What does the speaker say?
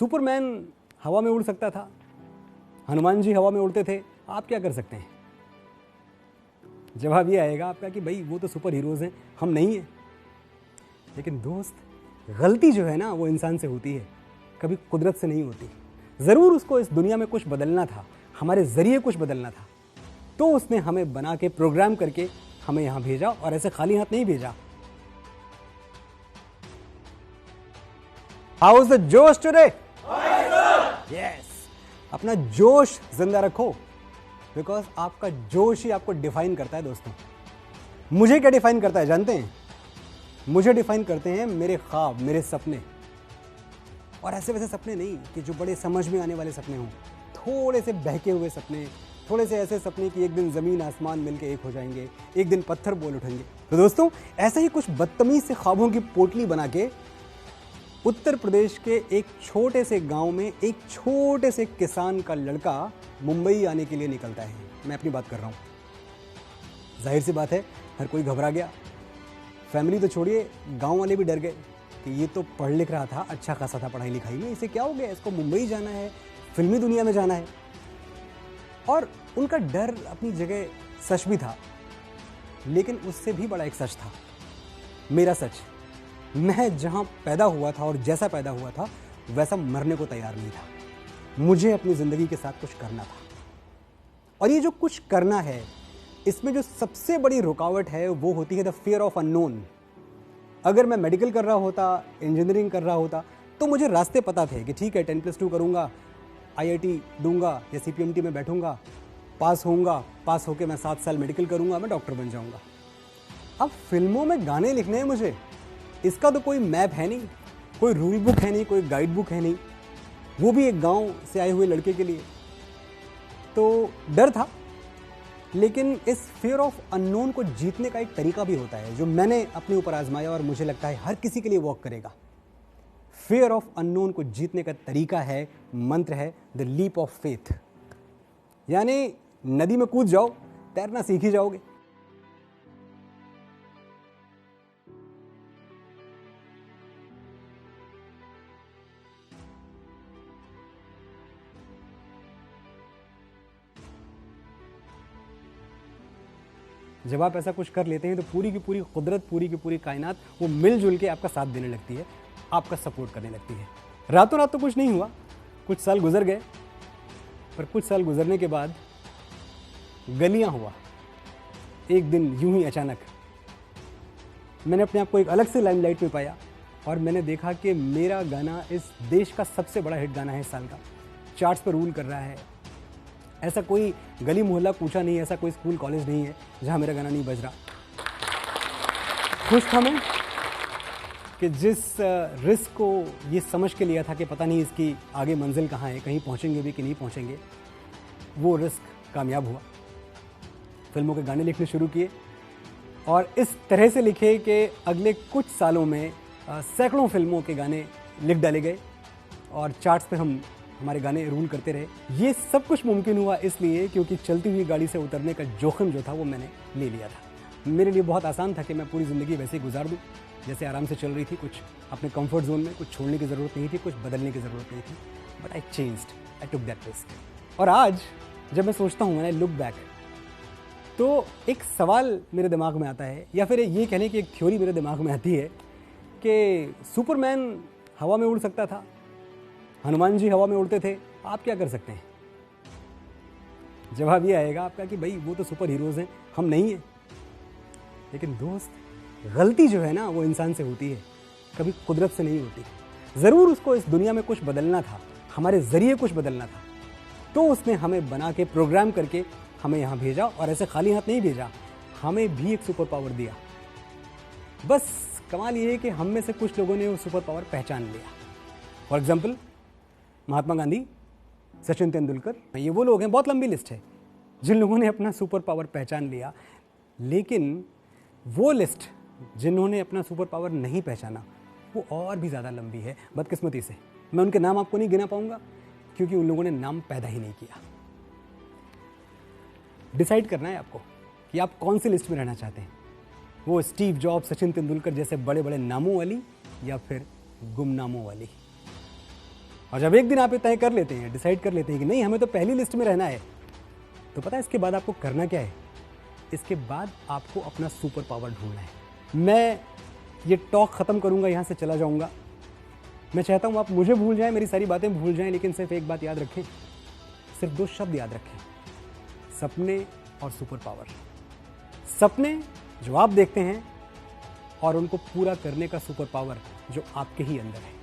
Superman हवा में उड़ सकता था, हनुमान जी हवा में उड़ते थे, आप क्या कर सकते हैं? जवाब ये आएगा आपका कि भाई वो तो सुपर हीरोज़ हैं, हम नहीं हैं। लेकिन दोस्त, गलती जो है ना वो इंसान से होती है, कभी कुदरत से नहीं होती। ज़रूर उसको इस दुनिया में कुछ बदलना था, हमारे ज़रिए कुछ बदलना था, तो उसने हमें बना के प्रोग्राम करके हमें यहाँ भेजा, और ऐसे खाली हाथ नहीं भेजा। हाउ इज द जोश टुडे? यस, अपना जोश जिंदा रखो, बिकॉज आपका जोश ही आपको डिफाइन करता है। दोस्तों, मुझे क्या डिफाइन करता है जानते हैं? मुझे डिफाइन करते हैं मेरे ख्वाब, मेरे सपने। और ऐसे वैसे सपने नहीं कि जो बड़े समझ में आने वाले सपने हों, थोड़े से बहके हुए सपने, थोड़े से ऐसे सपने कि एक दिन ज़मीन आसमान मिलके एक हो जाएंगे, एक दिन पत्थर बोल उठेंगे। तो दोस्तों, ऐसे ही कुछ बदतमीज से ख्वाबों की पोटली बना के उत्तर प्रदेश के एक छोटे से गांव में एक छोटे से किसान का लड़का मुंबई आने के लिए निकलता है। मैं अपनी बात कर रहा हूँ। जाहिर सी बात है, हर कोई घबरा गया। फैमिली तो छोड़िए, गांव वाले भी डर गए कि ये तो पढ़ लिख रहा था, अच्छा खासा था पढ़ाई लिखाई में, इसे क्या हो गया, इसको मुंबई जाना है, फिल्मी दुनिया में जाना है। और उनका डर अपनी जगह सच भी था, लेकिन उससे भी बड़ा एक सच था, मेरा सच। मैं जहां पैदा हुआ था और जैसा पैदा हुआ था वैसा मरने को तैयार नहीं था। मुझे अपनी ज़िंदगी के साथ कुछ करना था, और ये जो कुछ करना है, इसमें जो सबसे बड़ी रुकावट है वो होती है द फियर ऑफ अननोन। अगर मैं मेडिकल कर रहा होता, इंजीनियरिंग कर रहा होता, तो मुझे रास्ते पता थे कि ठीक है 10+2 करूँगा, IIT दूंगा या CPMT में बैठूंगा, पास होऊंगा, पास होकर मैं 7 साल मेडिकल करूँगा, मैं डॉक्टर बन जाऊँगा। अब फिल्मों में गाने लिखने हैं मुझे, इसका तो कोई मैप है नहीं, कोई रूल बुक है नहीं, कोई गाइड बुक है नहीं, वो भी एक गांव से आए हुए लड़के के लिए। तो डर था, लेकिन इस फियर ऑफ अननोन को जीतने का एक तरीका भी होता है जो मैंने अपने ऊपर आजमाया और मुझे लगता है हर किसी के लिए वर्क करेगा। फियर ऑफ अननोन को जीतने का तरीका है, मंत्र है द लीप ऑफ फेथ। यानी नदी में कूद जाओ, तैरना सीख ही जाओगे। जब आप ऐसा कुछ कर लेते हैं तो पूरी की पूरी कुदरत, पूरी की पूरी कायनात वो मिलजुल के आपका साथ देने लगती है, आपका सपोर्ट करने लगती है। रातों रात तो कुछ नहीं हुआ, कुछ साल गुजर गए, पर कुछ साल गुजरने के बाद गलियां हुआ। एक दिन यूं ही अचानक मैंने अपने आप को एक अलग से लाइमलाइट में पाया, और मैंने देखा कि मेरा गाना इस देश का सबसे बड़ा हिट गाना है इस साल का, चार्ट्स पर रूल कर रहा है। ऐसा कोई गली मोहल्ला कूचा नहीं है, ऐसा कोई स्कूल कॉलेज नहीं है जहां मेरा गाना नहीं बज रहा। खुश था मैं कि जिस रिस्क को ये समझ के लिया था कि पता नहीं इसकी आगे मंजिल कहाँ है, कहीं पहुंचेंगे भी कि नहीं पहुंचेंगे, वो रिस्क कामयाब हुआ। फिल्मों के गाने लिखने शुरू किए, और इस तरह से लिखे कि अगले कुछ सालों में सैकड़ों फिल्मों के गाने लिख डाले गए, और चार्ट्स पे हमारे गाने रूल करते रहे। ये सब कुछ मुमकिन हुआ इसलिए क्योंकि चलती हुई गाड़ी से उतरने का जोखिम जो था वो मैंने ले लिया था। मेरे लिए बहुत आसान था कि मैं पूरी ज़िंदगी वैसे ही गुजार दूँ जैसे आराम से चल रही थी। कुछ अपने कंफर्ट जोन में कुछ छोड़ने की ज़रूरत नहीं थी, कुछ बदलने की ज़रूरत नहीं थी। But I changed, I took that risk. और आज जब मैं सोचता हूँ, आई लुक बैक, तो एक सवाल मेरे दिमाग में आता है, या फिर ये कहने की एक थ्योरी मेरे दिमाग में आती है कि सुपरमैन हवा में उड़ सकता था, हनुमान जी हवा में उड़ते थे, आप क्या कर सकते हैं? जवाब ये आएगा आपका कि भाई वो तो सुपर हीरोज़ हैं, हम नहीं हैं। लेकिन दोस्त, गलती जो है ना वो इंसान से होती है, कभी कुदरत से नहीं होती। ज़रूर उसको इस दुनिया में कुछ बदलना था, हमारे ज़रिए कुछ बदलना था, तो उसने हमें बना के प्रोग्राम करके हमें यहाँ भेजा, और ऐसे खाली हाथ नहीं भेजा, हमें भी एक सुपर पावर दिया। बस कमाल ये है कि हम में से कुछ लोगों ने वो सुपर पावर पहचान लिया। फॉर एग्जाम्पल, महात्मा गांधी, सचिन तेंदुलकर, ये वो लोग हैं, बहुत लंबी लिस्ट है जिन लोगों ने अपना सुपर पावर पहचान लिया। लेकिन वो लिस्ट जिन्होंने अपना सुपर पावर नहीं पहचाना, वो और भी ज़्यादा लंबी है। बदकिस्मती से मैं उनके नाम आपको नहीं गिना पाऊंगा, क्योंकि उन लोगों ने नाम पैदा ही नहीं किया। डिसाइड करना है आपको कि आप कौन सी लिस्ट में रहना चाहते हैं, वो स्टीव जॉब, सचिन तेंदुलकर जैसे बड़े बड़े नामों वाली, या फिर गुमनामों वाली। और जब एक दिन आप ये तय कर लेते हैं, डिसाइड कर लेते हैं कि नहीं हमें तो पहली लिस्ट में रहना है, तो पता है इसके बाद आपको करना क्या है? इसके बाद आपको अपना सुपर पावर ढूंढना है। मैं ये टॉक खत्म करूंगा, यहां से चला जाऊंगा। मैं चाहता हूं आप मुझे भूल जाएं, मेरी सारी बातें भूल जाएं, लेकिन सिर्फ एक बात याद रखें, सिर्फ 2 शब्द याद रखें, सपने और सुपर पावर। सपने जो आप देखते हैं और उनको पूरा करने का सुपर पावर जो आपके ही अंदर है।